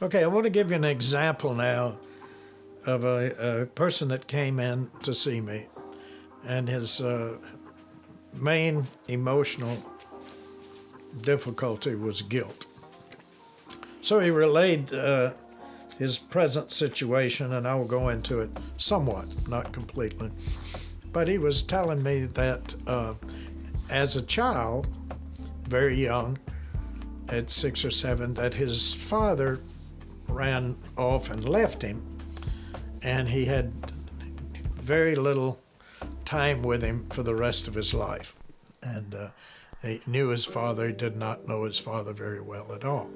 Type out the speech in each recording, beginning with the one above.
Okay, I want to give you an example now of a person that came in to see me, and his main emotional difficulty was guilt. So he relayed his present situation, and I will go into it somewhat, not completely. But he was telling me that as a child, very young, at 6 or 7, that his father ran off and left him, and he had very little time with him for the rest of his life. And he knew his father, he did not know his father very well at all.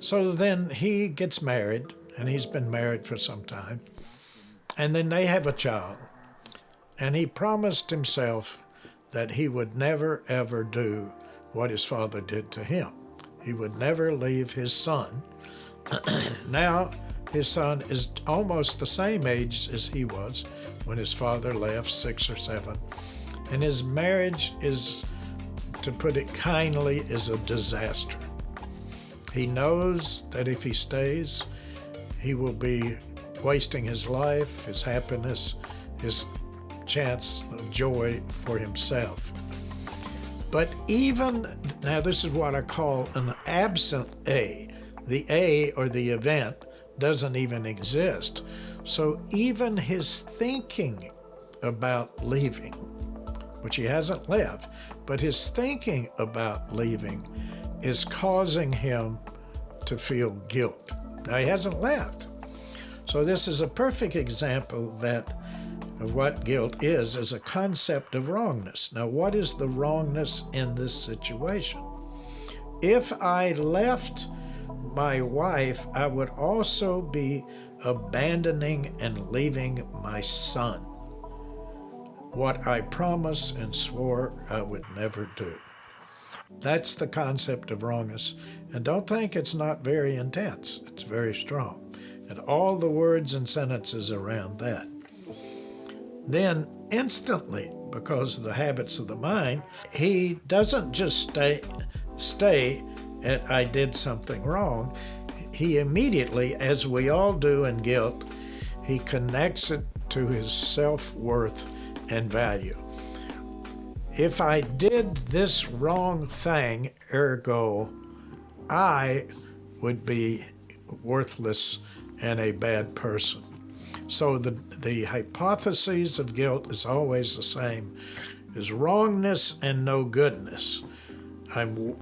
So then he gets married, and he's been married for some time, and then they have a child. And he promised himself that he would never, ever do what his father did to him. He would never leave his son. Now, his son is almost the same age as he was when his father left, 6 or 7. And his marriage is, to put it kindly, is a disaster. He knows that if he stays, he will be wasting his life, his happiness, his chance of joy for himself. But even, now this is what I call an absent A. The A, or the event, doesn't even exist. So even his thinking about leaving, which he hasn't left, but his thinking about leaving is causing him to feel guilt. Now, he hasn't left. So this is a perfect example of what guilt is as a concept of wrongness. Now, what is the wrongness in this situation? If I left my wife, I would also be abandoning and leaving my son, what I promised and swore I would never do. That's the concept of wrongness. And don't think it's not very intense. It's very strong. And all the words and sentences around that. Then instantly, because of the habits of the mind, he doesn't just stay at I did something wrong. He immediately, as we all do in guilt, he connects it to his self-worth and value. If I did this wrong thing, ergo, I would be worthless and a bad person. So the hypothesis of guilt is always the same, is wrongness and no goodness. I'm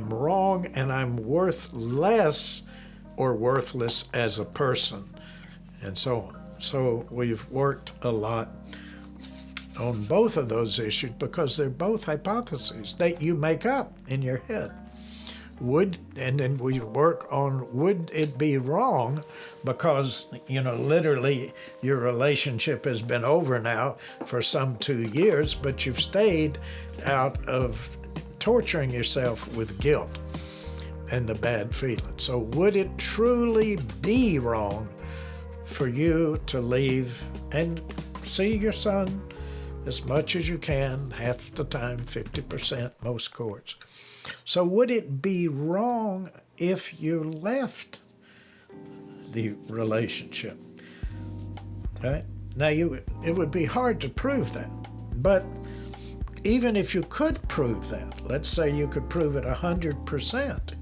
wrong and I'm worth less or worthless as a person, and so on. So we've worked a lot on both of those issues because they're both hypotheses that you make up in your head. And then we work on, would it be wrong because, literally your relationship has been over now for some 2 years, but you've stayed out of torturing yourself with guilt and the bad feeling. So would it truly be wrong for you to leave and see your son as much as you can, half the time, 50%, most courts? So would it be wrong if you left the relationship? Right? Now, it would be hard to prove that. But even if you could prove that, let's say you could prove it 100%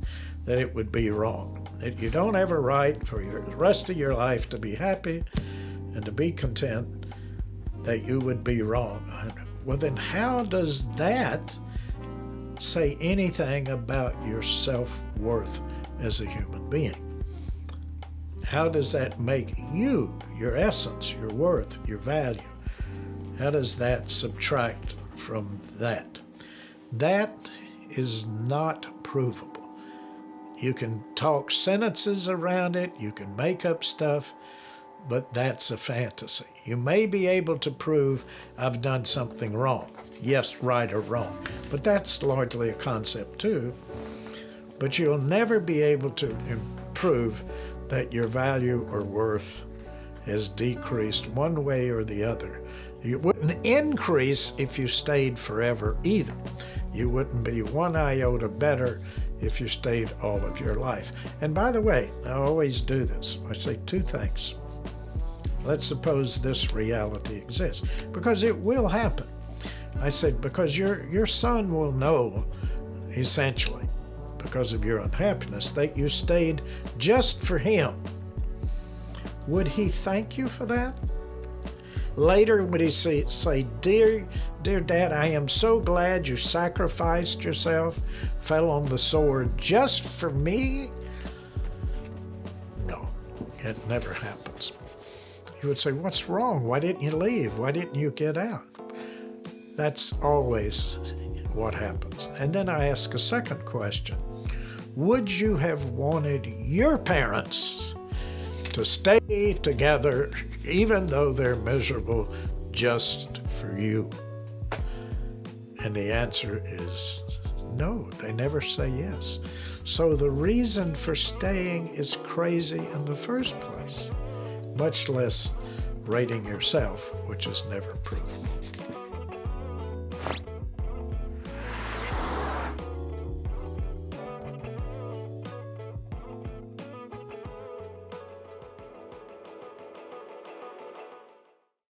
that it would be wrong, that you don't have a right for the rest of your life to be happy and to be content, that you would be wrong. Well, then how does that say anything about your self-worth as a human being? How does that make you, your essence, your worth, your value? How does that subtract from that? That is not provable. You can talk sentences around it, you can make up stuff, but that's a fantasy. You may be able to prove I've done something wrong. Yes, right or wrong. But that's largely a concept too. But you'll never be able to prove that your value or worth has decreased one way or the other. It wouldn't increase if you stayed forever either. You wouldn't be one iota better if you stayed all of your life. And by the way, I always do this. I say two things. Let's suppose this reality exists, because it will happen. I said, because your son will know, essentially, because of your unhappiness, that you stayed just for him. Would he thank you for that? Later, would he say, dear Dad, I am so glad you sacrificed yourself, fell on the sword just for me? No, it never happens. He would say, what's wrong? Why didn't you leave? Why didn't you get out? That's always what happens. And then I ask a second question. Would you have wanted your parents to stay together even though they're miserable just for you? And the answer is no, they never say yes. So the reason for staying is crazy in the first place, much less rating yourself, which is never proven.